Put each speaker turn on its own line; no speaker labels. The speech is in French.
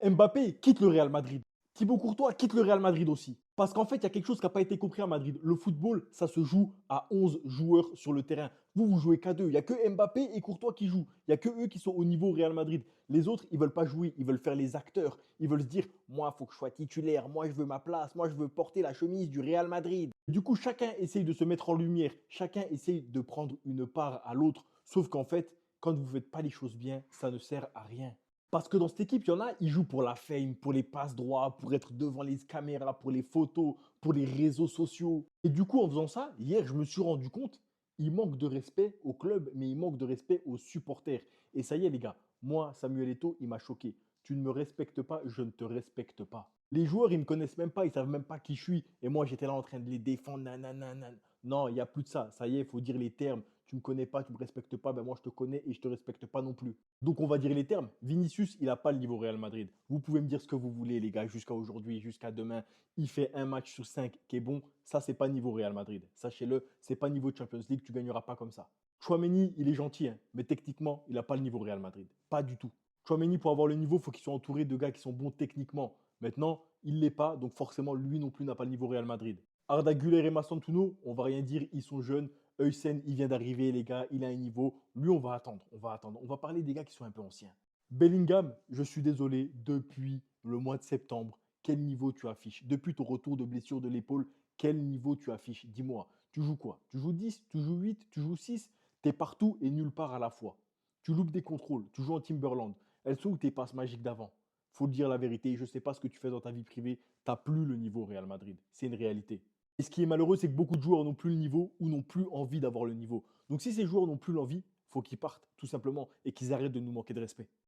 Mbappé quitte le Real Madrid. Thibaut Courtois quitte le Real Madrid aussi. Parce qu'en fait, il y a quelque chose qui n'a pas été compris à Madrid. Le football, ça se joue à 11 joueurs sur le terrain. Vous jouez qu'à deux. Il n'y a que Mbappé et Courtois qui jouent. Il n'y a que eux qui sont au niveau Real Madrid. Les autres, ils ne veulent pas jouer. Ils veulent faire les acteurs. Ils veulent se dire, moi, il faut que je sois titulaire. Moi, je veux ma place. Moi, je veux porter la chemise du Real Madrid. Du coup, chacun essaye de se mettre en lumière. Chacun essaye de prendre une part à l'autre. Sauf qu'en fait, quand vous ne faites pas les choses bien, ça ne sert à rien. Parce que dans cette équipe, il y en a, ils jouent pour la fame, pour les passes droits, pour être devant les caméras, pour les photos, pour les réseaux sociaux. Et du coup, en faisant ça, hier, je me suis rendu compte, il manque de respect au club, mais il manque de respect aux supporters. Et ça y est, les gars, moi, Samuel Eto'o, il m'a choqué. Tu ne me respectes pas, je ne te respecte pas. Les joueurs, ils ne me connaissent même pas, ils savent même pas qui je suis. Et moi, j'étais là en train de les défendre. Nanana. Non, il n'y a plus de ça. Ça y est, il faut dire les termes. Tu ne me connais pas, tu ne me respectes pas, ben moi, je te connais et je ne te respecte pas non plus. Donc, on va dire les termes. Vinicius, il n'a pas le niveau Real Madrid. Vous pouvez me dire ce que vous voulez, les gars, jusqu'à aujourd'hui, jusqu'à demain. Il fait un match sur 5 qui est bon. Ça, c'est pas niveau Real Madrid. Sachez-le, c'est pas niveau Champions League. Tu gagneras pas comme ça. Chouameni, il est gentil, hein, mais techniquement, il n'a pas le niveau Real Madrid. Pas du tout. Chouameni, pour avoir le niveau, il faut qu'il soit entouré de gars qui sont bons techniquement. Maintenant, il ne l'est pas, donc forcément, lui non plus n'a pas le niveau Real Madrid. Arda Güler et Massantuno, on va rien dire, ils sont jeunes. Heusen, il vient d'arriver, les gars, il a un niveau. Lui, on va attendre, on va attendre. On va parler des gars qui sont un peu anciens. Bellingham, je suis désolé, depuis le mois de septembre, quel niveau tu affiches? Depuis ton retour de blessure de l'épaule, quel niveau tu affiches? Dis-moi, tu joues quoi? Tu joues 10, tu joues 8, tu joues 6? T'es partout et nulle part à la fois. Tu loupes des contrôles, tu joues en Timberland. Elles sont où tes passes magiques d'avant? Faut te dire la vérité, je ne sais pas ce que tu fais dans ta vie privée, t'as plus le niveau Real Madrid. C'est une réalité. Et ce qui est malheureux, c'est que beaucoup de joueurs n'ont plus le niveau ou n'ont plus envie d'avoir le niveau. Donc si ces joueurs n'ont plus l'envie, faut qu'ils partent, tout simplement, et qu'ils arrêtent de nous manquer de respect.